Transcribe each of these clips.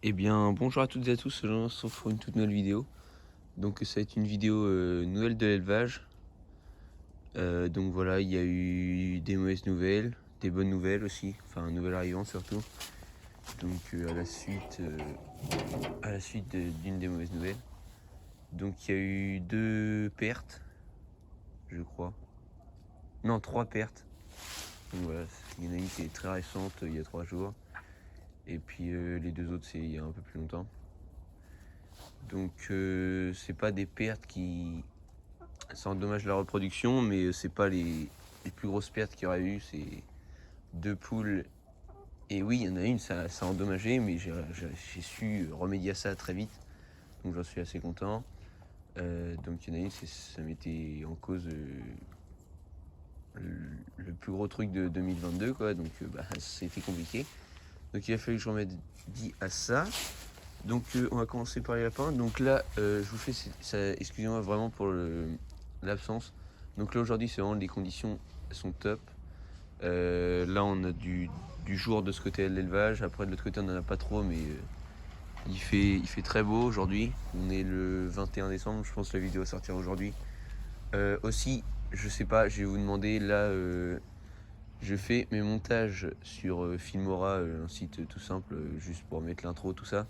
Eh bien, bonjour à toutes et à tous, aujourd'hui on se retrouve pour une toute nouvelle vidéo. Donc ça va être une vidéo nouvelle de l'élevage. Donc voilà, il y a eu des mauvaises nouvelles, des bonnes nouvelles aussi, enfin nouvelles arrivantes surtout. Donc à la suite d'une des mauvaises nouvelles. Donc il y a eu 2 pertes, je crois. Non, 3 pertes. Donc voilà, il y en a une qui est très récente, il y a 3 jours. Et puis les 2 autres c'est il y a un peu plus longtemps. Donc c'est pas des pertes qui... Ça endommage la reproduction, mais c'est pas les plus grosses pertes qu'il y aurait eu. C'est 2 poules. Et oui, il y en a une, ça a endommagé, mais j'ai su remédier à ça très vite. Donc j'en suis assez content. Donc il y en a une, ça mettait en cause le plus gros truc de 2022, quoi. Donc c'était compliqué. Donc il a fallu que je remédie à ça. Donc on va commencer par les lapins. Donc là, je vous fais ça, excusez-moi vraiment pour l'absence. Donc là aujourd'hui c'est vraiment les conditions sont top. Là on a du jour de ce côté de l'élevage. Après de l'autre côté on n'en a pas trop, mais il fait très beau aujourd'hui. On est le 21 décembre, je pense que la vidéo va sortir aujourd'hui. Aussi, je sais pas, je vais vous demander là, je fais mes montages sur Filmora, un site tout simple, juste pour mettre l'intro, tout ça.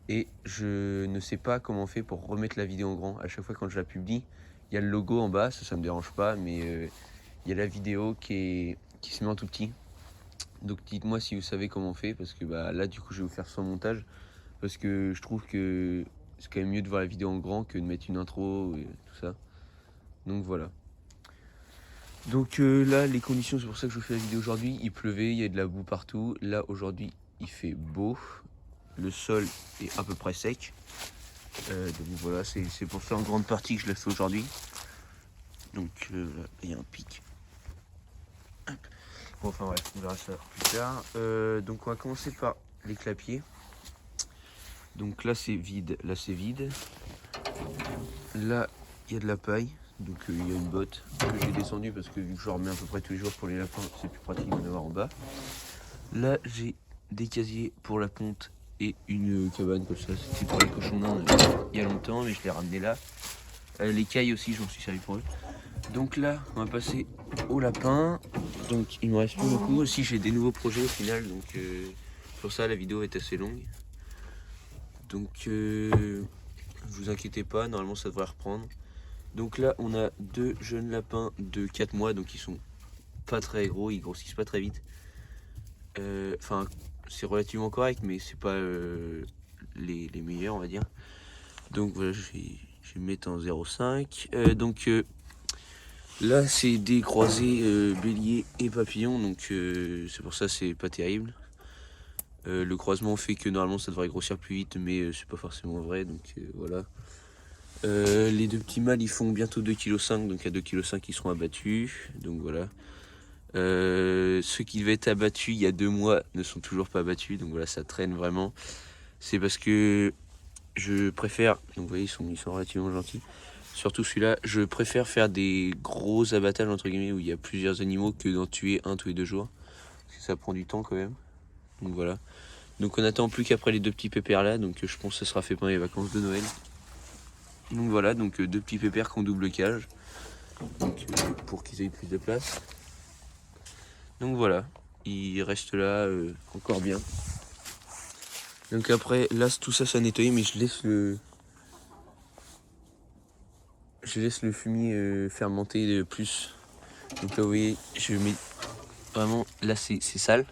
Et je ne sais pas comment on fait pour remettre la vidéo en grand. À chaque fois quand je la publie, il y a le logo en bas, ça me dérange pas, mais il y a la vidéo qui se met en tout petit. Donc dites-moi si vous savez comment on fait, parce que là du coup je vais vous faire sans montage, parce que je trouve que c'est quand même mieux de voir la vidéo en grand que de mettre une intro et tout ça. Donc voilà. Donc là les conditions, c'est pour ça que je vous fais la vidéo aujourd'hui. Il pleuvait, il y a de la boue partout. Là aujourd'hui il fait beau, le sol est à peu près sec. Donc voilà, c'est pour ça en grande partie que je l'ai fait aujourd'hui. Donc il y a un pic. Bon, enfin bref, on verra ça plus tard. Donc on va commencer par les clapiers. Donc là c'est vide, là c'est vide. Là il y a de la paille, donc il y a une botte que j'ai descendue parce que vu que je remets à peu près tous les jours pour les lapins, c'est plus pratique d'en avoir en bas. Là j'ai des casiers pour la ponte et une cabane comme ça, c'était pour les cochons nains il y a longtemps, mais je l'ai ramené là. Les cailles aussi, j'en suis servi pour eux. Donc là, on va passer au lapin. Donc il me reste plus beaucoup. Aussi, j'ai des nouveaux projets au final. Donc pour ça, la vidéo est assez longue. Donc vous inquiétez pas, normalement ça devrait reprendre. Donc là, on a 2 jeunes lapins de 4 mois. Donc ils sont pas très gros, ils grossissent pas très vite. Enfin, c'est relativement correct, mais c'est pas les meilleurs, on va dire. Donc voilà, je vais mettre en 0,5. Là, c'est des croisés bélier et papillon, donc c'est pour ça c'est pas terrible. Le croisement fait que normalement ça devrait grossir plus vite, mais c'est pas forcément vrai, donc voilà. Les 2 petits mâles ils font bientôt 2,5 kg, donc à 2,5 kg ils seront abattus, donc voilà. Ceux qui devaient être abattus il y a 2 mois ne sont toujours pas abattus, donc voilà, ça traîne vraiment. C'est parce que je préfère, donc vous voyez ils sont relativement gentils. Surtout celui-là, je préfère faire des gros abattages entre guillemets où il y a plusieurs animaux que d'en tuer un tous les 2 jours. Parce que ça prend du temps quand même. Donc voilà. Donc on n'attend plus qu'après les 2 petits pépères là. Donc je pense que ça sera fait pendant les vacances de Noël. Donc voilà, donc 2 petits pépères qui ont double cage. Donc pour qu'ils aient plus de place. Donc voilà. Ils restent là encore bien. Donc après, là tout ça ça a nettoyé, mais je laisse le fumier fermenter plus. Donc là vous voyez, je mets vraiment, là c'est sale.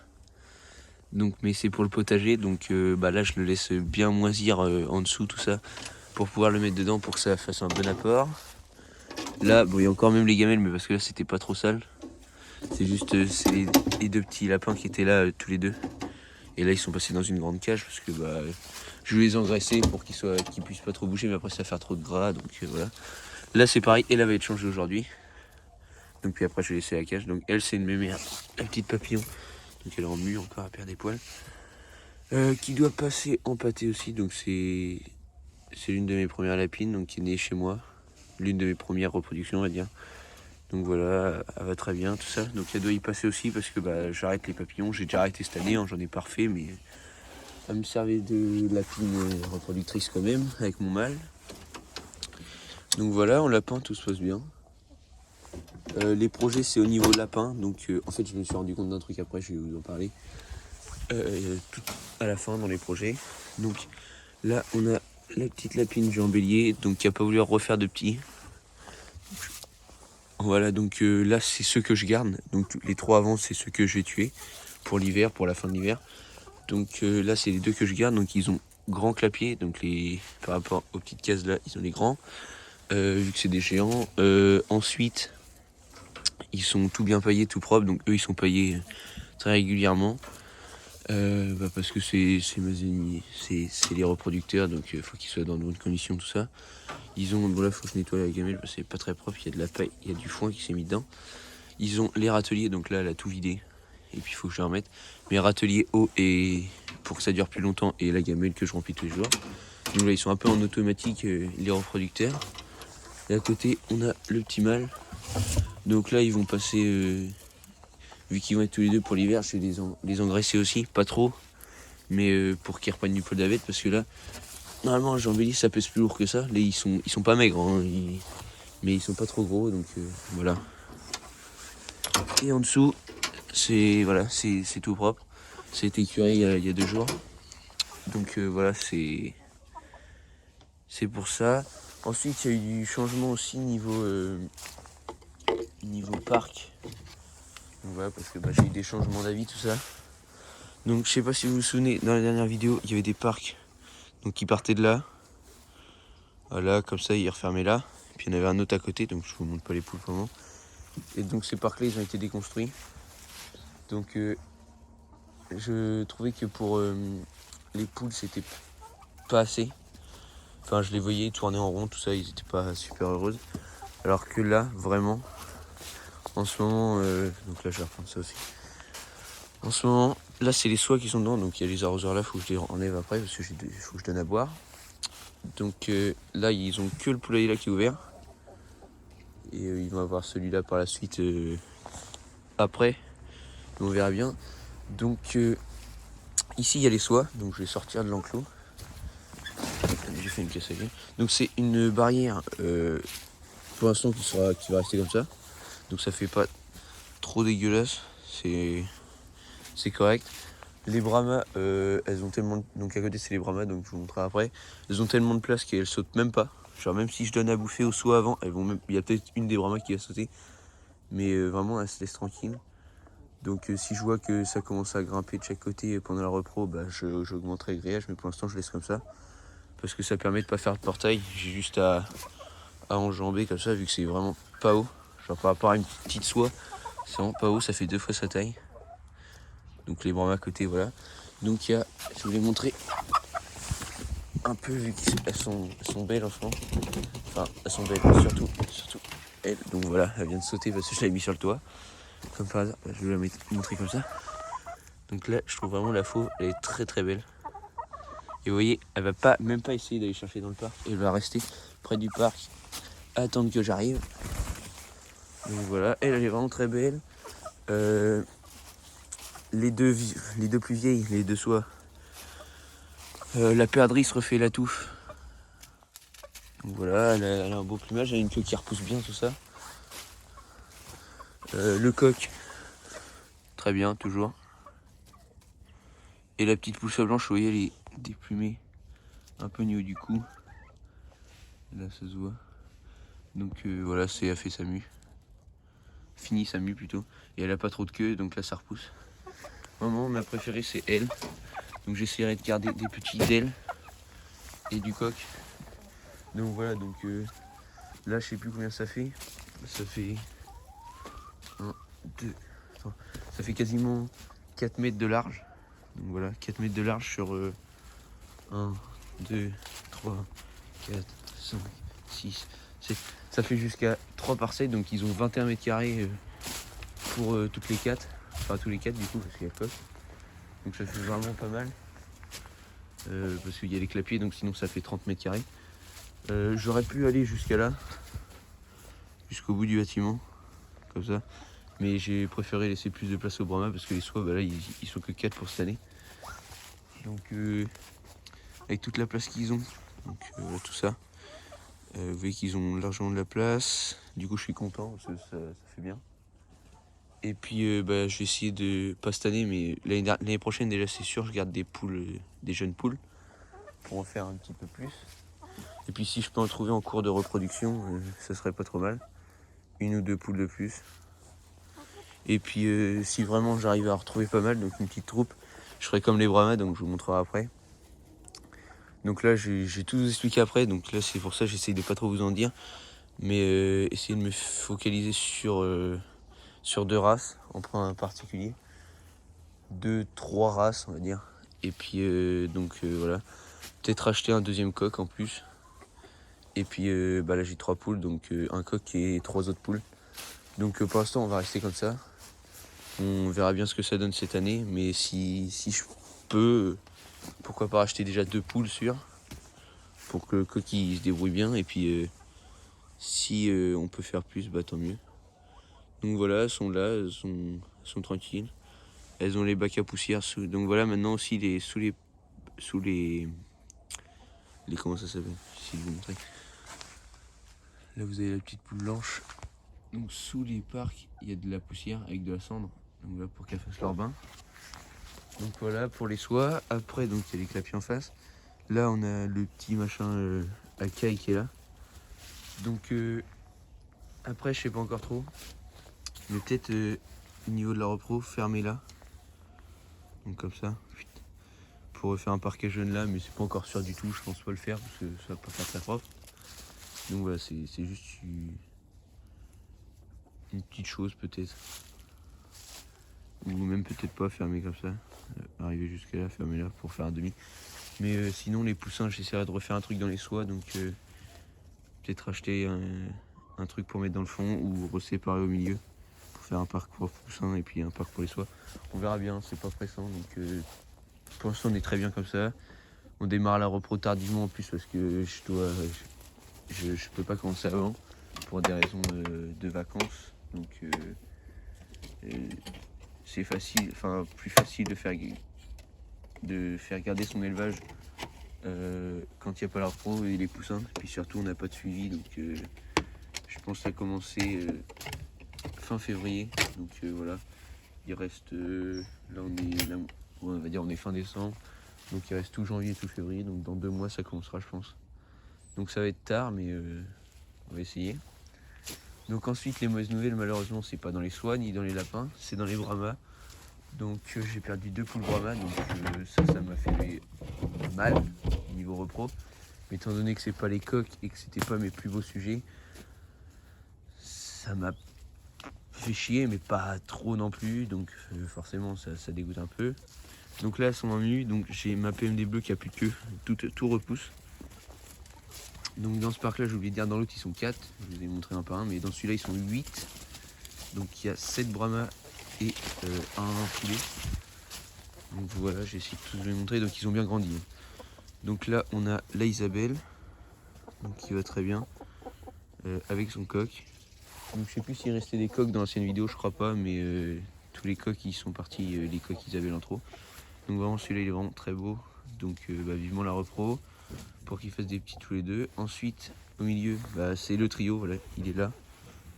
Donc, mais c'est pour le potager, donc là je le laisse bien moisir en dessous tout ça pour pouvoir le mettre dedans pour que ça fasse un bon apport. Là bon il y a encore même les gamelles, mais parce que là c'était pas trop sale. C'est juste c'est les 2 petits lapins qui étaient là tous les 2. Et là ils sont passés dans une grande cage parce que je vais les engraisser pour qu'ils puissent pas trop bouger, mais après ça va faire trop de gras, donc voilà. Là c'est pareil, elle va être changée aujourd'hui. Donc puis après je vais laisser la cage. Donc elle c'est une mémère, la petite papillon. Donc elle est en mue encore à perdre des poils. Qui doit passer en pâté aussi, donc c'est l'une de mes premières lapines, donc qui est née chez moi. L'une de mes premières reproductions on va dire. Donc voilà, elle va très bien tout ça. Donc elle doit y passer aussi parce que j'arrête les papillons. J'ai déjà arrêté cette année, j'en ai pas refait, mais à me servir de lapine reproductrice quand même, avec mon mâle. Donc voilà, on lapin, tout se passe bien. Les projets, c'est au niveau lapin. Donc en fait, je me suis rendu compte d'un truc après, je vais vous en parler. Tout à la fin dans les projets. Donc là, on a la petite lapine Jean Bélier, donc qui n'a pas voulu refaire de petits. Voilà, donc là, c'est ceux que je garde. Donc les 3 avant, c'est ceux que je vais tuer pour l'hiver, pour la fin de l'hiver. Donc là, c'est les 2 que je garde. Donc ils ont grand clapier, donc par rapport aux petites cases là, ils ont les grands. Vu que c'est des géants. Ensuite, ils sont tout bien paillés, tout propres. Donc eux, ils sont paillés très régulièrement. Parce que c'est mes ennemis, c'est les reproducteurs, donc il faut qu'ils soient dans de bonnes conditions, tout ça. Ils ont, bon là, faut que je nettoie la gamelle parce que c'est pas très propre, il y a de la paille, il y a du foin qui s'est mis dedans. Ils ont les râteliers, donc là, elle a tout vidé, et puis il faut que je la remette. Mais râtelier haut, et pour que ça dure plus longtemps, et la gamelle que je remplis tous les jours. Donc là, ils sont un peu en automatique, les reproducteurs. Et à côté, on a le petit mâle. Donc là, ils vont passer, vu qu'ils vont être tous les 2 pour l'hiver, je vais les engraisser aussi, pas trop, mais pour qu'ils reprennent du poil d'avette, parce que là, normalement, un Jean Bélier, ça pèse plus lourd que ça. Là, ils sont pas maigres, hein, mais ils sont pas trop gros, donc voilà. Et en dessous, c'est voilà, c'est tout propre. Ça a été curé il y a 2 jours. Donc voilà, c'est pour ça. Ensuite, il y a eu du changement aussi niveau parc. Donc voilà, parce que j'ai eu des changements d'avis, tout ça. Donc je sais pas si vous vous souvenez, dans la dernière vidéo, il y avait des parcs donc qui partaient de là. Voilà, comme ça, ils refermaient là. Et puis il y en avait un autre à côté, donc je vous montre pas les poules pour le moment. Et donc ces parcs-là, ils ont été déconstruits. Donc je trouvais que pour les poules, c'était pas assez. Enfin, je les voyais tourner en rond, tout ça, ils étaient pas super heureuses. Alors que là, vraiment, en ce moment, donc là, je vais reprendre ça aussi. En ce moment, là, c'est les soies qui sont dedans, donc il y a les arroseurs là, faut que je les enlève après parce que faut que je donne à boire. Donc là, ils ont que le poulailler là qui est ouvert. Et ils vont avoir celui-là par la suite après. On verra bien. Donc ici, il y a les soies, donc je vais sortir de l'enclos. J'ai fait une pièce avec. Donc c'est une barrière pour l'instant qui va rester comme ça. Donc ça fait pas trop dégueulasse. C'est correct. Les Brahmas, elles ont tellement donc à côté c'est les Brahmas, donc je vous montrerai après. Elles ont tellement de place qu'elles sautent même pas. Genre même si je donne à bouffer aux soies avant, il y a peut-être une des Brahmas qui va sauter. Mais vraiment elles se laissent tranquilles. Donc si je vois que ça commence à grimper de chaque côté pendant la repro, j'augmenterai le grillage, mais pour l'instant je laisse comme ça. Parce que ça permet de pas faire de portail. J'ai juste à enjamber comme ça, vu que c'est vraiment pas haut. Genre par rapport à une petite soie, c'est vraiment pas haut, ça fait 2 fois sa taille. Donc les Brahmas à côté, voilà. Donc je voulais montrer un peu, vu qu'elles sont belles en ce moment. Enfin, elles sont belles, surtout elle. Donc voilà, elle vient de sauter parce que je l'avais mis sur le toit. Comme par hasard, je vais la montrer comme ça. Donc là, je trouve vraiment la faux, elle est très très belle. Et vous voyez, elle va même pas essayer d'aller chercher dans le parc. Elle va rester près du parc, attendre que j'arrive. Donc voilà, elle est vraiment très belle. Les deux plus vieilles, les 2 soies. La perdrix se refait la touffe. Donc voilà, elle a un beau plumage, elle a une queue qui repousse bien, tout ça. Le coq, très bien, toujours. Et la petite poule soie blanche, vous voyez, elle est déplumée un peu au niveau du cou. Là, ça se voit. Donc voilà, elle fait sa mue. Fini sa mue plutôt. Et elle a pas trop de queue, donc là, ça repousse. Maman, ma préférée, c'est elle. Donc j'essaierai de garder des petits d'elle et du coq. Donc voilà, donc là, je sais plus combien ça fait. Ça fait 1, 2, attends, ça fait quasiment 4 mètres de large. Donc voilà, 4 mètres de large sur 1, 2, 3, 4, 5, 6, 7. Ça fait jusqu'à 3 parcelles, donc ils ont 21 mètres carrés pour toutes les 4. Enfin tous les 4 du coup, parce qu'il y a le coq. Donc ça fait vraiment pas mal. Parce qu'il y a les clapiers, donc sinon ça fait 30 mètres carrés. J'aurais pu aller jusqu'à là, jusqu'au bout du bâtiment, comme ça. Mais j'ai préféré laisser plus de place au Brahma parce que les soies, là, ils sont que 4 pour cette année. Donc avec toute la place qu'ils ont. Donc voilà tout ça. Vous voyez qu'ils ont largement de la place. Du coup je suis content parce que ça fait bien. Et puis je vais essayer de, pas cette année, mais l'année prochaine déjà c'est sûr, je garde des poules, des jeunes poules, pour en faire un petit peu plus. Et puis si je peux en trouver en cours de reproduction, ça serait pas trop mal. 1 ou 2 poules de plus. Et puis si vraiment j'arrive à en retrouver pas mal, donc une petite troupe, je ferai comme les Brahmas, donc je vous montrerai après. Donc là j'ai tout vous expliqué après, donc là c'est pour ça que j'essaye de pas trop vous en dire. Mais essayer de me focaliser sur 2 races, en point particulier. 2-3 races on va dire. Et puis voilà. Peut-être acheter un deuxième coq en plus. Et puis là j'ai 3 poules, donc un coq et 3 autres poules. Donc pour l'instant on va rester comme ça. On verra bien ce que ça donne cette année. Mais si je peux, pourquoi pas acheter déjà 2 poules sûres. Pour que le coq il se débrouille bien. Et puis si on peut faire plus, tant mieux. Donc voilà, elles sont là, elles sont tranquilles. Elles ont les bacs à poussière. Donc voilà, maintenant aussi sous les comment ça s'appelle, si je vous montrer. Là vous avez la petite poule blanche. Donc sous les parcs, il y a de la poussière avec de la cendre. Donc là pour qu'elles fassent leur bain. Donc voilà pour les soies. Après donc il y a les clapiers en face. Là on a le petit machin à caille qui est là. Donc après je sais pas encore trop. Mais peut-être au niveau de la repro, fermer là. Donc comme ça. Pour refaire un parquet jaune là, mais c'est pas encore sûr du tout, je pense pas le faire parce que ça va pas faire très propre. Donc voilà, c'est juste une petite chose peut-être. Ou même peut-être pas fermer comme ça. Arriver jusqu'à là, fermer là pour faire un demi. Mais sinon les poussins, j'essaierai de refaire un truc dans les soies, donc peut-être acheter un truc pour mettre dans le fond ou reséparer au milieu. Pour faire un parc pour poussins et puis un parc pour les soies. On verra bien, c'est pas pressant, donc pour l'instant on est très bien comme ça. On démarre la repro tardivement en plus parce que je peux pas commencer avant pour des raisons de vacances. Donc c'est facile, enfin plus facile de faire garder son élevage quand il n'y a pas la repro et les poussins. Puis surtout on n'a pas de suivi, donc je pense à commencer fin février. Donc voilà, il reste là on va dire on est fin décembre. Donc il reste tout janvier, tout février, donc dans 2 mois ça commencera je pense. Donc ça va être tard mais on va essayer. Donc ensuite les mauvaises nouvelles malheureusement c'est pas dans les soies ni dans les lapins, c'est dans les Brahmas. Donc j'ai perdu 2 poules Brahmas, donc ça m'a fait mal niveau repro. Mais étant donné que c'est pas les coqs et que c'était pas mes plus beaux sujets, ça m'a fait chier mais pas trop non plus, donc forcément ça dégoûte un peu. Donc là elles sont en nu, donc j'ai ma PMD bleue qui a plus de queue, tout repousse. Donc dans ce parc là j'ai oublié de dire, dans l'autre ils sont 4, je vous ai montré un par un, mais dans celui-là ils sont 8. Donc il y a 7 Brahmas et un poulet. Donc voilà, j'ai essayé de tout vous les montrer, donc ils ont bien grandi. Donc là on a la Isabelle, donc qui va très bien, avec son coq. Donc je sais plus s'il restait des coqs dans l'ancienne vidéo, je crois pas, mais tous les coqs ils sont partis, les coqs Isabelle en trop. Donc vraiment celui-là il est vraiment très beau, donc vivement la repro pour qu'ils fassent des petits tous les deux. Ensuite au milieu c'est le trio, voilà, il est là.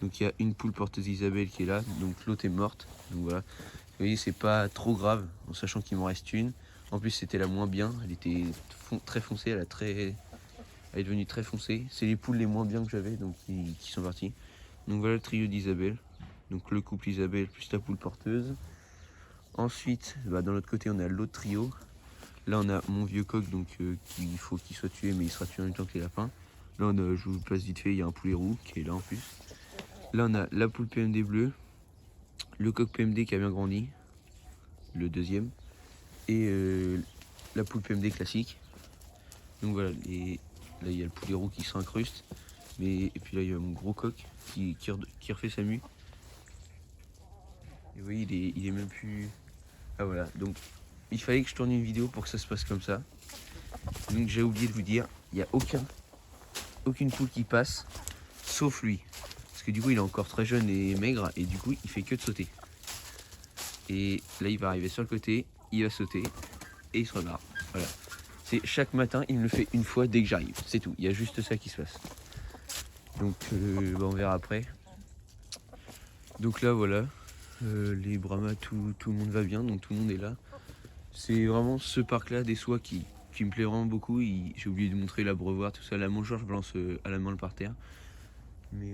Donc il y a une poule porteuse Isabelle qui est là, donc l'autre est morte. Donc voilà, vous voyez c'est pas trop grave en sachant qu'il m'en reste une. En plus c'était la moins bien, elle était très foncée, elle est devenue très foncée. C'est les poules les moins bien que j'avais donc qui sont parties. Donc voilà le trio d'Isabelle, donc le couple Isabelle plus la poule porteuse. Ensuite, dans l'autre côté, on a l'autre trio. Là, on a mon vieux coq, donc il faut qu'il soit tué, mais il sera tué en même temps que les lapins. Là, je vous le place vite fait, il y a un poulet roux qui est là en plus. Là, on a la poule PMD bleue, le coq PMD qui a bien grandi, le deuxième, et la poule PMD classique. Donc voilà, là, il y a le poulet roux qui s'incruste. Et puis là, il y a mon gros coq qui refait sa mue. Et vous voyez, il est même plus... Ah voilà, donc il fallait que je tourne une vidéo pour que ça se passe comme ça. Donc j'ai oublié de vous dire, il n'y a aucune poule qui passe, sauf lui. Parce que du coup il est encore très jeune et maigre, et du coup il fait que de sauter. Et là il va arriver sur le côté, il va sauter, et il se rebarre. Voilà. C'est chaque matin, il me le fait une fois dès que j'arrive. C'est tout. Il y a juste ça qui se passe. Donc on verra après. Donc là voilà. Les Brahmas, tout le monde va bien, donc tout le monde est là. C'est vraiment ce parc-là des Soies qui me plaît vraiment beaucoup. J'ai oublié de montrer l'abreuvoir, tout ça. La mangeoire, je balance à la main le par terre. Mais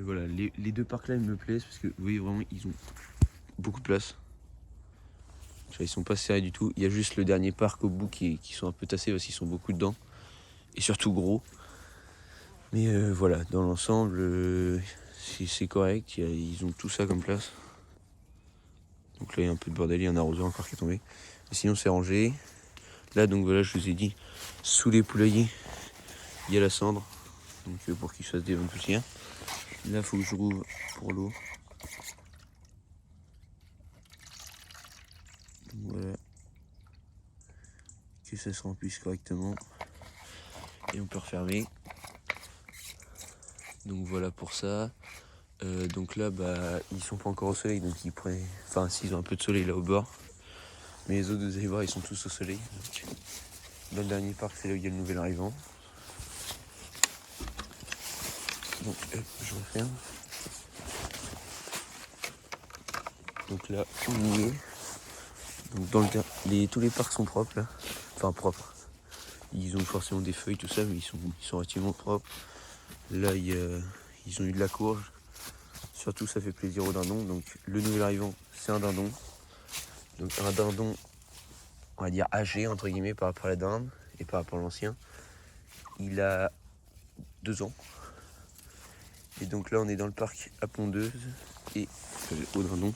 voilà, les deux parcs-là, ils me plaisent parce que vous voyez vraiment, ils ont beaucoup de place. Ils sont pas serrés du tout. Il y a juste le dernier parc au bout qui sont un peu tassés parce qu'ils sont beaucoup dedans. Et surtout gros. Mais voilà, dans l'ensemble, c'est correct. Ils ont tout ça comme place. Donc là, il y a un peu de bordel, il y a un arroseur encore qui est tombé. Mais sinon, c'est rangé. Là, donc voilà, je vous ai dit, sous les poulaillers, il y a la cendre. Donc pour qu'ils fassent des bonnes poussières. Là, il faut que je rouvre pour l'eau. Voilà. Que ça se remplisse correctement. Et on peut refermer. Donc voilà pour ça. Donc là, ils sont pas encore au soleil, donc ils pourraient. Enfin, s'ils ont un peu de soleil là au bord. Mais les autres, vous allez voir, ils sont tous au soleil. Donc, dans le dernier parc, c'est là où il y a le nouvel arrivant. Donc, hop, je referme. Donc là, on y est. Donc tous les parcs sont propres là. Enfin propres. Ils ont forcément des feuilles, tout ça, mais ils sont relativement propres. Là, ils ont eu de la courge. Surtout, ça fait plaisir aux dindons. Donc, le nouvel arrivant, c'est un dindon. Donc, un dindon, on va dire âgé, entre guillemets, par rapport à la dinde et par rapport à l'ancien. Il a 2 ans. Et donc là, on est dans le parc à Pondeuse et au dindon.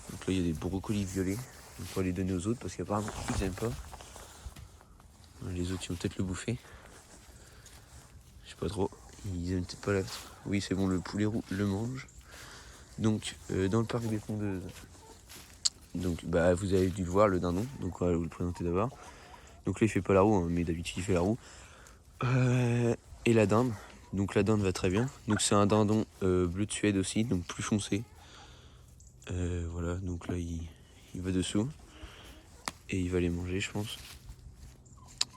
Donc là, il y a des brocolis violets. On pourra les donner aux autres parce qu'apparemment, ils n'aiment pas. Les autres, ils vont peut-être le bouffer. Je sais pas trop. Ils aiment peut-être pas la. Oui, c'est bon, le poulet roux le mange. Donc, dans le parc des Pondeuses, donc, vous avez dû le voir, le dindon. Donc, on va vous le présenter d'abord. Donc là, il fait pas la roue, hein, mais d'habitude, il fait la roue. Et la dinde. Donc, la dinde va très bien. Donc, c'est un dindon bleu de Suède aussi, donc plus foncé. Voilà, donc là, il va dessous. Et il va les manger, je pense.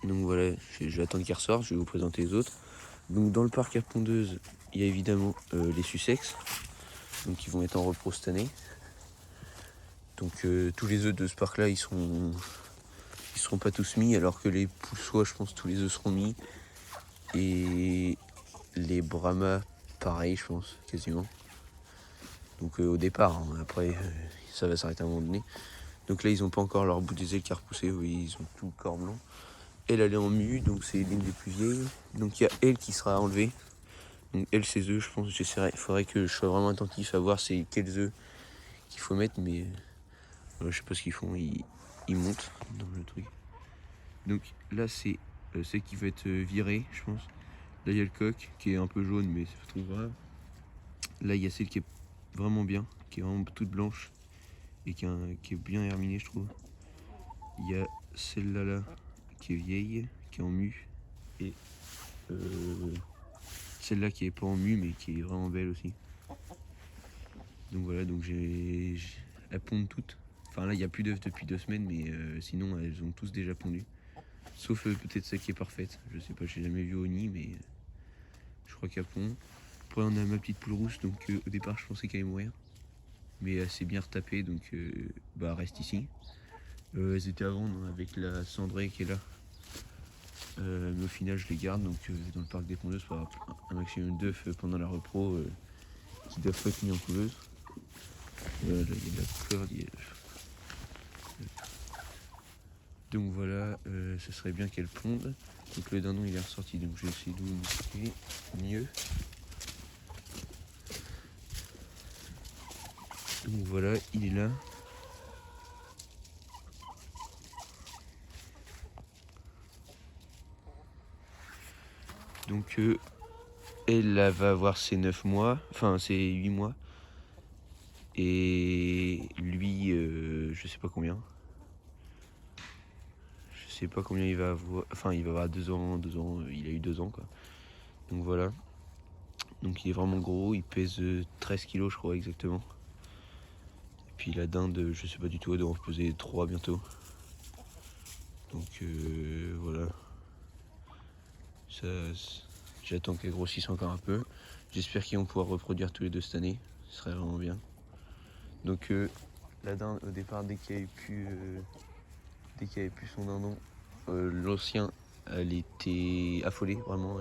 Donc, voilà, je vais attendre qu'il ressorte. Je vais vous présenter les autres. Donc, dans le parc à Pondeuse, il y a évidemment les Sussex. Donc, ils vont être en repos cette année. Donc tous les œufs de ce parc là ils seront pas tous mis, alors que les poules soies, je pense tous les œufs seront mis. Et les Brahmas pareil, je pense, quasiment. Donc au départ, hein, après ça va s'arrêter à un moment donné. Donc là ils ont pas encore leur bout des ailes qui a repoussé, oui, ils ont tout le corps blanc. Elle est en mue, donc c'est l'une des plus vieilles. Donc il y a elle qui sera enlevée. Donc elle, ses œufs, je pense, j'essaierai. Il faudrait que je sois vraiment attentif à voir c'est quels œufs qu'il faut mettre, mais je sais pas ce qu'ils font, ils montent dans le truc. Donc là c'est celle qui va être virée, je pense. Là il y a le coq qui est un peu jaune, mais c'est pas trop grave. Là il y a celle qui est vraiment bien, qui est vraiment toute blanche et qui est bien herminée, je trouve. Il y a celle-là là, qui est vieille, qui est en mue, et celle-là qui est pas en mue mais qui est vraiment belle aussi. Donc voilà, donc elles pondent toutes. Enfin là il n'y a plus d'œufs depuis 2 semaines, mais sinon elles ont tous déjà pondu. Sauf peut-être celle qui est parfaite. Je sais pas, j'ai jamais vu au nid, mais je crois qu'elle pond. Après on a ma petite poule rousse, donc au départ je pensais qu'elle allait mourir. Mais elle s'est bien retapée, donc reste ici. Elles étaient avant avec la cendrée qui est là. Mais au final je les garde, donc dans le parc des pondeuses pour avoir un maximum d'œufs pendant la repro qui doivent pas être mis en couveuse. Là, il y a de la corde. Donc voilà, ce serait bien qu'elle ponde. Donc le dindon il est ressorti, donc je vais essayer de vous montrer mieux. Donc voilà, il est là. Donc elle va avoir ses 9 mois, enfin ses 8 mois. Et lui, je sais pas combien. Je sais pas combien il va avoir. Enfin, il va avoir 2 ans, il a eu 2 ans quoi. Donc voilà. Donc il est vraiment gros, il pèse 13 kilos je crois exactement. Et puis la dinde, je sais pas du tout, elle doit en peser 3 bientôt. Donc voilà. Ça, j'attends qu'elles grossissent encore un peu. J'espère qu'ils vont pouvoir reproduire tous les 2 cette année. Ce serait vraiment bien. Donc la dinde, au départ, dès qu'il y avait plus son dindon, l'ancien, elle était affolée, vraiment.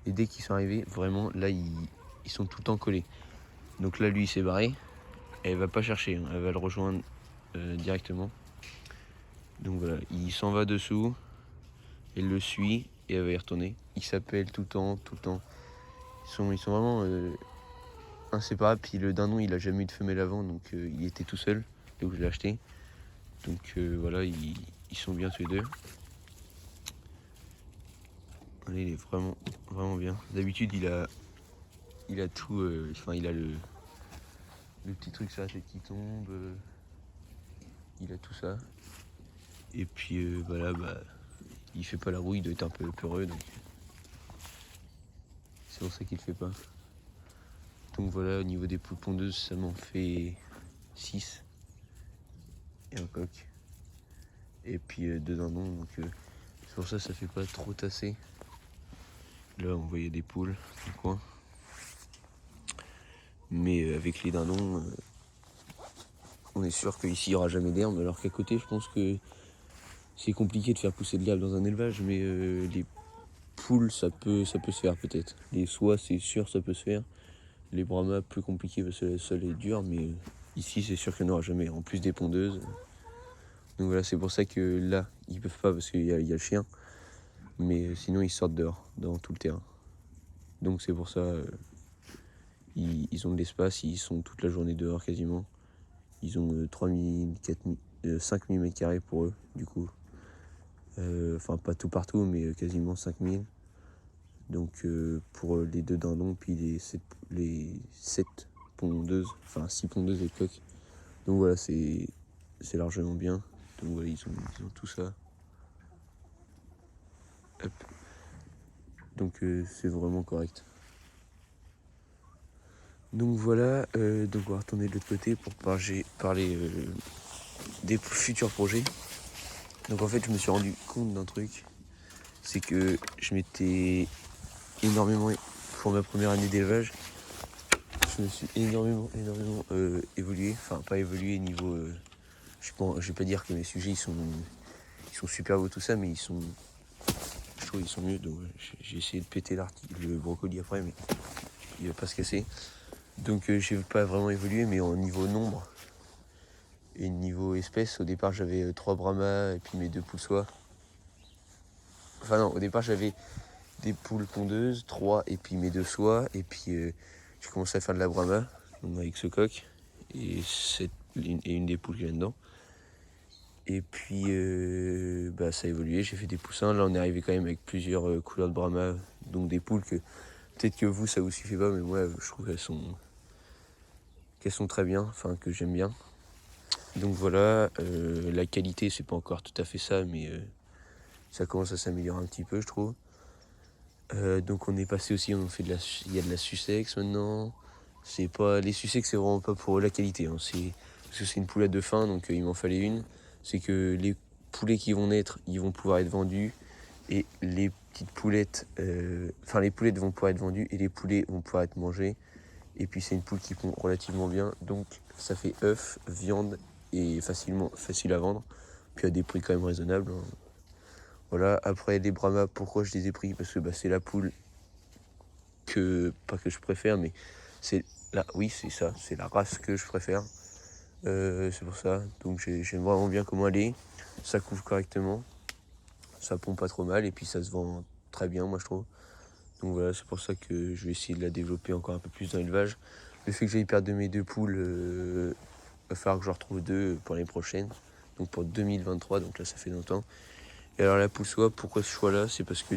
Et dès qu'ils sont arrivés, vraiment, là, ils sont tout le temps collés. Donc là, lui, il s'est barré. Elle va pas chercher, hein, elle va le rejoindre directement. Donc voilà, il s'en va dessous, elle le suit et elle va y retourner. Ils s'appellent tout le temps, tout le temps. Ils sont vraiment inséparables. Puis le dindon, il a jamais eu de femelle avant, donc il était tout seul, là où je l'ai acheté. Donc voilà, ils sont bien tous les deux. Allez, il est vraiment, vraiment bien. D'habitude, il a tout, il a le petit truc sur la tête qui tombe, il a tout ça. Et puis voilà, il fait pas la roue, il doit être un peu peureux, donc c'est pour ça qu'il le fait pas. Donc voilà, au niveau des poules pondeuses, ça m'en fait 6 et un coq. Et puis 2 dindons, donc c'est pour ça que ça fait pas trop tasser. Là, on voyait des poules dans le coin. Mais avec les dindons, on est sûr qu'ici il n'y aura jamais d'herbe, alors qu'à côté, je pense que c'est compliqué de faire pousser de l'herbe dans un élevage, mais les poules, ça peut se faire peut-être. Les soies, c'est sûr, ça peut se faire. Les brahmas, plus compliqué parce que le sol est dur, mais ici, c'est sûr qu'il n'y en aura jamais. En plus des pondeuses. Donc voilà, c'est pour ça que là, ils peuvent pas parce qu'il y a le chien. Mais sinon, ils sortent dehors, dans tout le terrain. Donc c'est pour ça, ils ont de l'espace, ils sont toute la journée dehors quasiment. Ils ont 3000, 4000, 5000 m² pour eux, du coup. Enfin, pas tout partout, mais quasiment 5000. Donc pour les 2 dindons, puis les 7 pondeuses, enfin 6 pondeuses et coqs. Donc voilà, c'est largement bien. Donc voilà, ils ont tout ça. Hop. Donc c'est vraiment correct. Donc voilà, donc on va retourner de l'autre côté pour parler des futurs projets. Donc en fait, je me suis rendu compte d'un truc, c'est que je m'étais énormément, pour ma première année d'élevage, je me suis énormément évolué, enfin pas évolué niveau, je vais pas dire que mes sujets ils sont super beaux tout ça, mais je trouve qu'ils sont mieux. Donc j'ai essayé de péter le brocoli après, mais il va pas se casser. Donc j'ai pas vraiment évolué, mais au niveau nombre et niveau espèce, au départ j'avais 3 brahmas et puis mes 2 poules soies. Enfin non, au départ j'avais des poules pondeuses, 3 et puis mes 2 soies, et puis j'ai commencé à faire de la brahma, donc avec ce coq et une des poules qui est là-dedans. Et puis ça a évolué, j'ai fait des poussins. Là on est arrivé quand même avec plusieurs couleurs de brahma, donc des poules que peut-être que vous ça vous suffit pas, mais moi je trouve qu'elles sont très bien, enfin que j'aime bien. Donc voilà, la qualité c'est pas encore tout à fait ça, mais ça commence à s'améliorer un petit peu je trouve. Donc on est passé aussi, il y a de la Sussex maintenant. Les Sussex c'est vraiment pas pour la qualité, hein. Parce que c'est une poulette de faim, donc il m'en fallait une. C'est que les poulets qui vont naître, ils vont pouvoir être vendus. Et les petites poulettes, les poulettes vont pouvoir être vendues et les poulets vont pouvoir être mangés. Et puis c'est une poule qui pond relativement bien, donc ça fait œuf, viande et facile à vendre. Puis à des prix quand même raisonnables, hein. Voilà, après les Brahmas, pourquoi je les ai pris? Parce que c'est la poule pas que je préfère, mais oui c'est ça, c'est la race que je préfère. C'est pour ça, donc j'aime vraiment bien comment elle est. Ça couvre correctement, ça pond pas trop mal et puis ça se vend très bien moi je trouve. Donc voilà, c'est pour ça que je vais essayer de la développer encore un peu plus dans l'élevage. Le fait que j'aille perdre de mes 2 poules, va falloir que je retrouve 2 pour l'année prochaine, donc pour 2023, donc là ça fait longtemps. Et alors la poule soie, pourquoi ce choix là? C'est parce que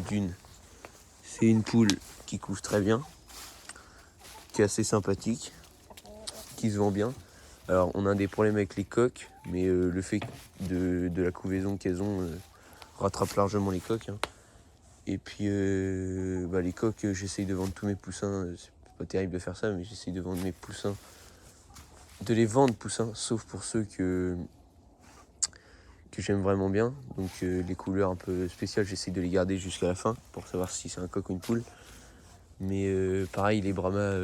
c'est une poule qui couvre très bien, qui est assez sympathique, qui se vend bien. Alors on a des problèmes avec les coques, mais le fait de la couvaison qu'elles ont rattrape largement les coques, hein. Et puis les coques, j'essaye de vendre tous mes poussins, c'est pas terrible de faire ça, mais j'essaye de vendre mes poussins, de les vendre poussins, sauf pour ceux que j'aime vraiment bien. Donc les couleurs un peu spéciales, j'essaie de les garder jusqu'à la fin pour savoir si c'est un coq ou une poule. Mais pareil, les Brahma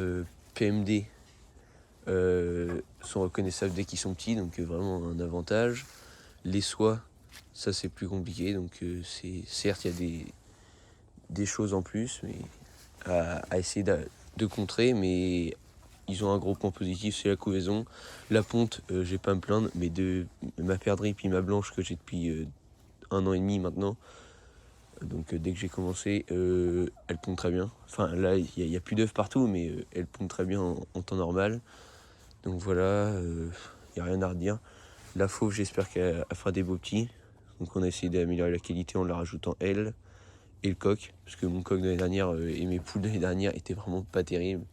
PMD sont reconnaissables dès qu'ils sont petits, donc vraiment un avantage. Les soies, ça c'est plus compliqué, donc certes il y a des choses en plus mais à essayer de contrer, mais ils ont un gros point positif, c'est la couvaison. La ponte, j'ai pas à me plaindre, mais de ma perdrix puis ma blanche que j'ai depuis 1 an et demi maintenant, donc dès que j'ai commencé, elle pond très bien. Enfin là, il y a plus d'œufs partout, mais elle pond très bien en temps normal. Donc voilà, il n'y a rien à redire. La fauve, j'espère qu'elle fera des beaux petits. Donc on a essayé d'améliorer la qualité en la rajoutant elle et le coq, parce que mon coq de l'année dernière et mes poules de l'année dernière étaient vraiment pas terribles.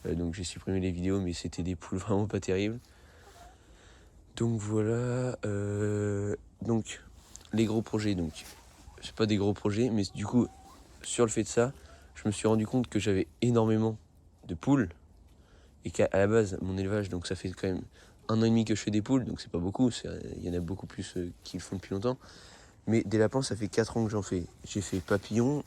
Donc j'ai supprimé les vidéos, mais c'était des poules vraiment pas terribles. Donc voilà, donc les gros projets, donc c'est pas des gros projets, mais du coup sur le fait de ça, je me suis rendu compte que j'avais énormément de poules et qu'à la base mon élevage, donc ça fait quand même 1 an et demi que je fais des poules, donc c'est pas beaucoup, il y en a beaucoup plus qui le font depuis longtemps. Mais des lapins, ça fait 4 ans que j'en fais. J'ai fait papillon,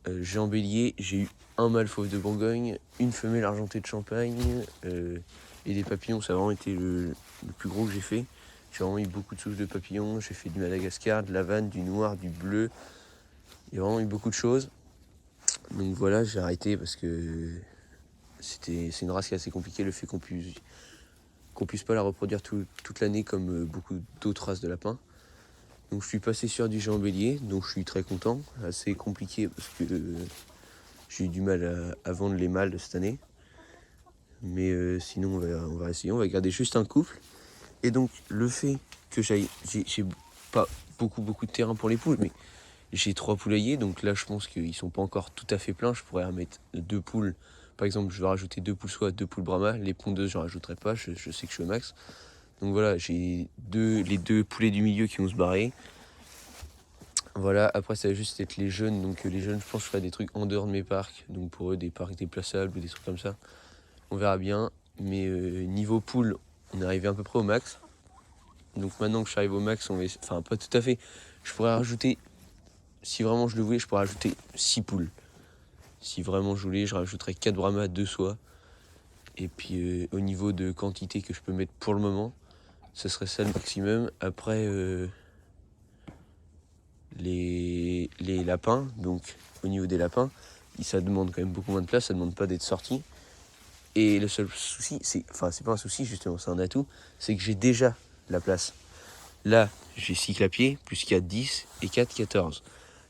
géant bélier, j'ai eu un mâle fauve de Bourgogne, une femelle argentée de Champagne, et des papillons, ça a vraiment été le plus gros que j'ai fait. J'ai vraiment eu beaucoup de souches de papillons, j'ai fait du Madagascar, de l'Havane, du noir, du bleu. Il y a vraiment eu beaucoup de choses. Donc voilà, j'ai arrêté parce que c'est une race qui est assez compliquée, le fait qu'on puisse pas la reproduire toute l'année comme beaucoup d'autres races de lapins. Donc je suis passé sur du géant bélier, donc je suis très content. Assez compliqué parce que j'ai eu du mal à vendre les mâles de cette année. Mais sinon on va essayer, on va garder juste un couple. Et donc le fait que j'ai pas beaucoup de terrain pour les poules, mais j'ai 3 poulaillers, donc là je pense qu'ils sont pas encore tout à fait pleins. Je pourrais remettre 2 poules. Par exemple, je vais rajouter 2 poules soie, 2 poules Brahma. Les pondeuses, je ne rajouterai pas, je sais que je suis au max. Donc voilà, j'ai les 2 poulets du milieu qui vont se barrer. Voilà, après ça va juste être les jeunes. Donc les jeunes, je pense que je ferai des trucs en dehors de mes parcs. Donc pour eux, des parcs déplaçables ou des trucs comme ça. On verra bien. Mais niveau poule, on est arrivé à peu près au max. Donc maintenant que je suis arrivé au max, enfin pas tout à fait. Je pourrais rajouter, si vraiment je le voulais, je pourrais rajouter 6 poules. Si vraiment je voulais, je rajouterais 4 Brahma, 2 soies. Et puis au niveau de quantité que je peux mettre pour le moment, ce serait ça le maximum. Après les lapins, donc au niveau des lapins, ça demande quand même beaucoup moins de place, ça demande pas d'être sorti. Et le seul souci, c'est pas un souci justement, c'est un atout, c'est que j'ai déjà la place. Là, j'ai 6 clapiers, plus 4, 10 et 4, 14.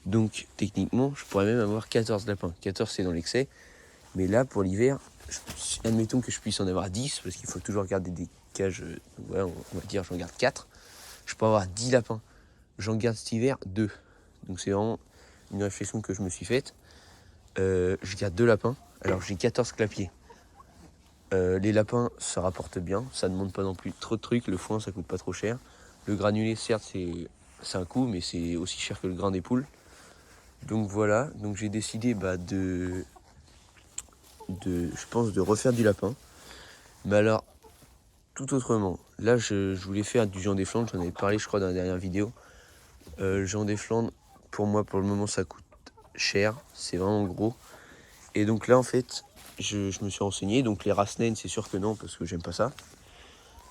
Donc techniquement, je pourrais même avoir 14 lapins. 14 c'est dans l'excès, mais là pour l'hiver, admettons que je puisse en avoir 10, parce qu'il faut toujours garder des cages, voilà, on va dire j'en garde 4. Je peux avoir 10 lapins. J'en garde cet hiver 2. Donc c'est vraiment une réflexion que je me suis faite. Je garde 2 lapins, alors j'ai 14 clapiers. Les lapins, ça rapporte bien, ça ne demande pas non plus trop de trucs, le foin ça coûte pas trop cher. Le granulé, certes, c'est un coût, mais c'est aussi cher que le grain des poules. Donc voilà, donc j'ai décidé je pense, de refaire du lapin. Mais alors, tout autrement. Là, je voulais faire du Géant des Flandres, j'en avais parlé, je crois, dans la dernière vidéo. Géant des Flandres, pour moi, pour le moment, ça coûte cher, c'est vraiment gros. Et donc là, en fait, je me suis renseigné. Donc les races naines, c'est sûr que non, parce que j'aime pas ça.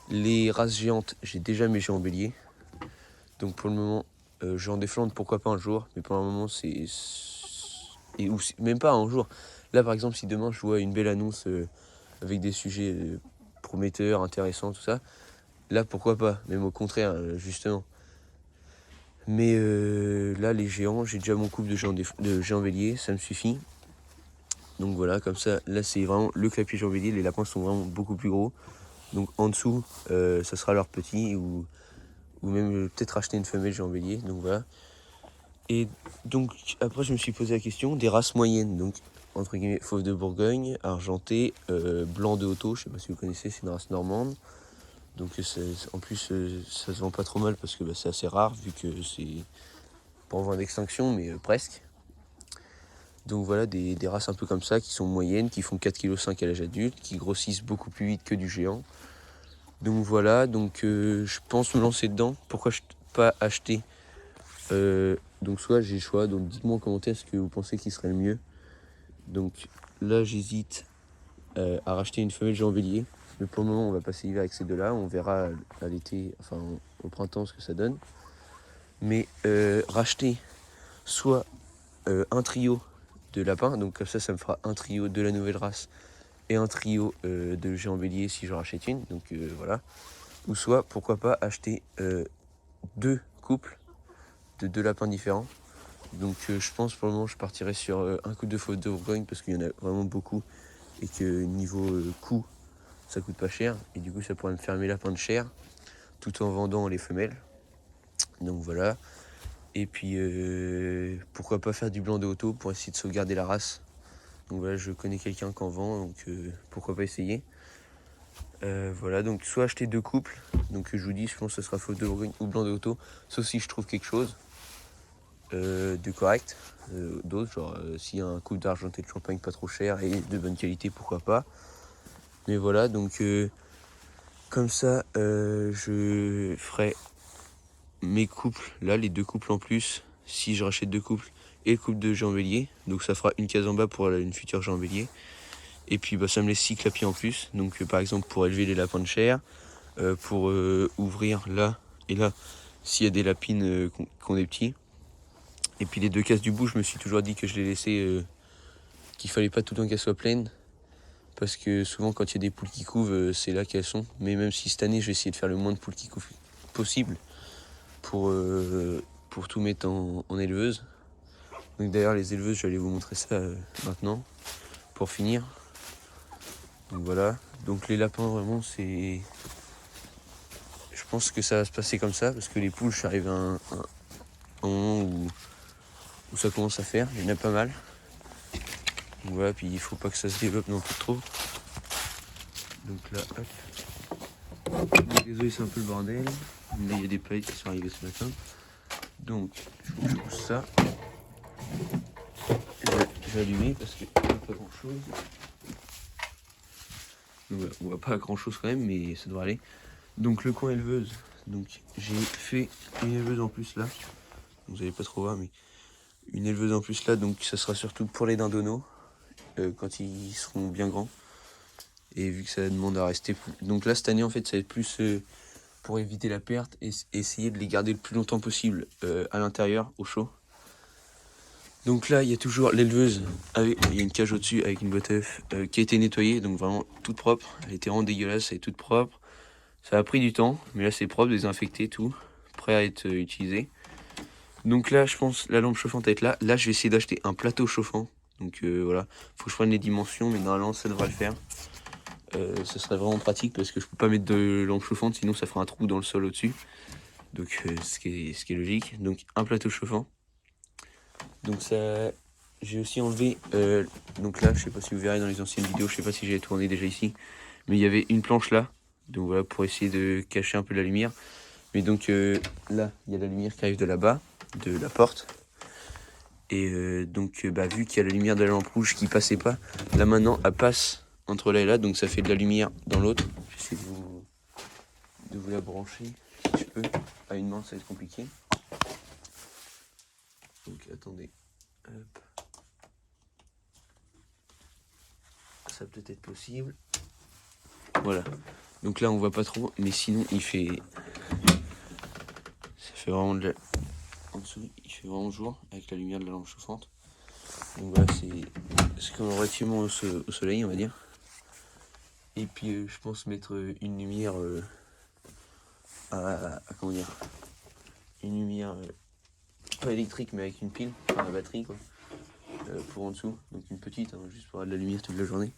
Les races géantes, j'ai déjà mes géants béliers. Donc pour le moment, géant des Flandres, pourquoi pas un jour. Mais pour le moment, même pas un jour. Là, par exemple, si demain, je vois une belle annonce avec des sujets prometteurs, intéressants, tout ça, là, pourquoi pas. Même au contraire, justement. Mais là, les géants, j'ai déjà mon couple de géants béliers, ça me suffit. Donc voilà, comme ça, là c'est vraiment le clapier géant bélier, les lapins sont vraiment beaucoup plus gros. Donc en dessous, ça sera leur petit ou même peut-être acheter une femelle géant bélier. Donc voilà. Et donc après je me suis posé la question des races moyennes. Donc entre guillemets, fauve de Bourgogne, argenté, blanc de Hotto, je sais pas si vous connaissez, c'est une race normande. Donc en plus ça se vend pas trop mal parce que c'est assez rare vu que c'est pas en voie d'extinction mais presque. Donc voilà, des races un peu comme ça, qui sont moyennes, qui font 4,5 kg à l'âge adulte, qui grossissent beaucoup plus vite que du géant. Donc voilà, donc je pense me lancer dedans. Pourquoi pas acheter donc soit j'ai le choix, donc dites-moi en commentaire ce que vous pensez qui serait le mieux. Donc là j'hésite à racheter une femelle Jean Bélier. Mais pour le moment on va passer l'hiver avec ces deux-là. On verra à l'été, enfin au printemps ce que ça donne. Mais racheter soit un trio de lapins, donc comme ça me fera un trio de la nouvelle race et un trio de géant bélier si j'en rachète une, donc voilà. Ou soit pourquoi pas acheter deux couples de deux lapins différents. Donc je pense pour le moment je partirai sur un couple de faute de Bourgogne parce qu'il y en a vraiment beaucoup et que niveau coût ça coûte pas cher et du coup ça pourrait me faire mes lapins de chair tout en vendant les femelles. Donc voilà. Et puis pourquoi pas faire du blanc de auto pour essayer de sauvegarder la race. Donc voilà, je connais quelqu'un qui en vend, donc pourquoi pas essayer. Voilà, donc soit acheter deux couples, donc je vous dis, je pense que ce sera faute de Bourgogne ou blanc de auto, sauf si je trouve quelque chose de correct, d'autres, genre s'il y a un couple d'argenté de champagne pas trop cher et de bonne qualité, pourquoi pas. Mais voilà, donc comme ça, je ferai mes couples, là, les deux couples en plus, si je rachète deux couples et le couple de Jean Bélier, donc ça fera une case en bas pour une future Jean Bélier. Et puis bah, ça me laisse 6 clapiers en plus, donc par exemple pour élever les lapins de chair, pour ouvrir là et là s'il y a des lapines qui ont des petits. Et puis les deux cases du bout, je me suis toujours dit que je les laissais, qu'il fallait pas tout le temps qu'elles soient pleines, parce que souvent quand il y a des poules qui couvent, c'est là qu'elles sont. Mais même si cette année je vais essayer de faire le moins de poules qui couvent possible pour tout mettre en éleveuse. Donc d'ailleurs les éleveuses, je vais aller vous montrer ça maintenant pour finir. Donc voilà, donc les lapins vraiment c'est... Je pense que ça va se passer comme ça, parce que les poules, je suis arrivé à un moment où ça commence à faire, il y en a pas mal. Donc voilà, puis il faut pas que ça se développe non plus trop. Donc là, hop. Donc, désolé, c'est un peu le bordel, mais il y a des paillettes qui sont arrivées ce matin. Donc, il faut que je pousse ça. Je vais allumer parce qu'il n'y a pas grand chose. Donc voilà, on voit pas grand chose quand même, mais ça devrait aller. Donc le coin éleveuse, donc j'ai fait une éleveuse en plus là. Vous n'allez pas trop voir, mais une éleveuse en plus là, donc ça sera surtout pour les dindonneaux quand ils seront bien grands. Et vu que ça demande à rester plus... Donc là cette année en fait ça va être plus pour éviter la perte et essayer de les garder le plus longtemps possible à l'intérieur, au chaud. Donc là il y a toujours l'éleveuse, il y a une cage au-dessus avec une boîte à œufs qui a été nettoyée, donc vraiment toute propre. Elle était vraiment dégueulasse, elle est toute propre. Ça a pris du temps, mais là c'est propre, désinfecté, tout, prêt à être utilisé. Donc là je pense la lampe chauffante va être là. Là je vais essayer d'acheter un plateau chauffant. Donc voilà, faut que je prenne les dimensions, mais normalement ça devrait le faire. Ce serait vraiment pratique parce que je peux pas mettre de lampe chauffante, sinon ça fera un trou dans le sol au-dessus. Donc ce qui est logique. Donc un plateau chauffant. Donc ça, j'ai aussi enlevé, donc là je sais pas si vous verrez dans les anciennes vidéos, je sais pas si j'ai tourné déjà ici, mais il y avait une planche là. Donc voilà, pour essayer de cacher un peu la lumière. Mais donc là, il y a la lumière qui arrive de là-bas, de la porte. Et donc vu qu'il y a la lumière de la lampe rouge qui passait pas, là maintenant elle passe entre là et là, donc ça fait de la lumière dans l'autre. J'essaie de vous la brancher si je peux. À une main ça va être compliqué. Donc attendez. Hop. Ça peut être possible. Voilà. Donc là on voit pas trop, mais sinon il fait... Ça fait vraiment de la... En dessous, il fait vraiment jour avec la lumière de la lampe chauffante. Donc voilà, c'est comme relativement au soleil, on va dire. Et puis je pense mettre une lumière comment dire, une lumière pas électrique mais avec une pile, enfin la batterie quoi, pour en dessous. Donc une petite, hein, juste pour avoir de la lumière toute la journée.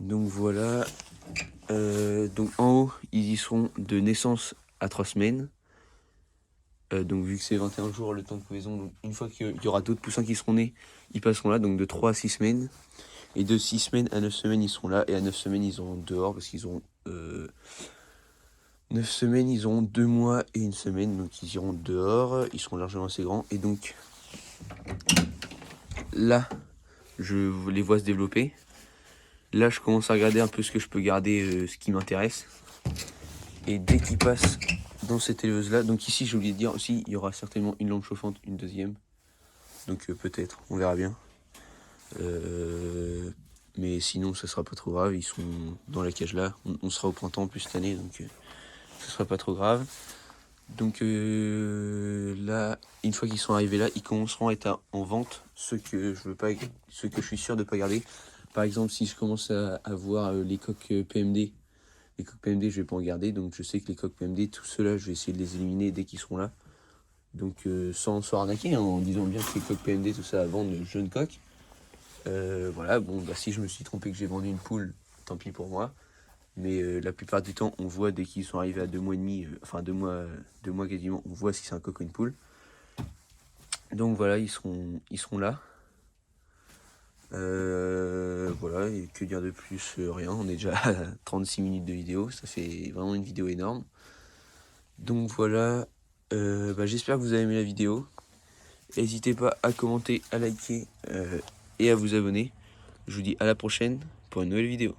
Donc voilà. Donc en haut, ils y seront de naissance à 3 semaines. Donc vu que c'est 21 jours le temps de couvaison, donc une fois qu'il y aura d'autres poussins qui seront nés, ils passeront là, donc de 3 à 6 semaines. Et de 6 semaines à 9 semaines, ils seront là. Et à 9 semaines, ils seront dehors parce qu'ils auront... 9 semaines, ils auront 2 mois et 1 semaine. Donc ils iront dehors, ils seront largement assez grands. Et donc là, je les vois se développer. Là, je commence à regarder un peu ce que je peux garder, ce qui m'intéresse. Et dès qu'ils passent dans cette éleveuse là, donc ici j'ai oublié de dire aussi, il y aura certainement une lampe chauffante, une deuxième. Donc peut-être, on verra bien. Mais sinon ça sera pas trop grave, ils sont dans la cage là. On sera au printemps en plus cette année, donc ce sera pas trop grave. Donc là, une fois qu'ils sont arrivés là, ils commenceront à être en vente, ceux que je suis sûr de pas garder. Par exemple, si je commence à voir les coques PMD, je vais pas en garder, donc je sais que les coques PMD, tout ceux-là, je vais essayer de les éliminer dès qu'ils seront là. Donc sans arnaquer, hein, en disant bien que les coques PMD, tout ça, à vendre de jeunes coques. Voilà, bon, bah, si je me suis trompé que j'ai vendu une poule, tant pis pour moi. Mais la plupart du temps, on voit dès qu'ils sont arrivés à 2 mois et demi, enfin 2 mois quasiment, on voit si c'est un coq ou une poule. Donc voilà, ils seront là. Voilà, et que dire de plus, rien. On est déjà à 36 minutes de vidéo, ça fait vraiment une vidéo énorme. Donc voilà, j'espère que vous avez aimé la vidéo. N'hésitez pas à commenter, à liker et à vous abonner. Je vous dis à la prochaine pour une nouvelle vidéo.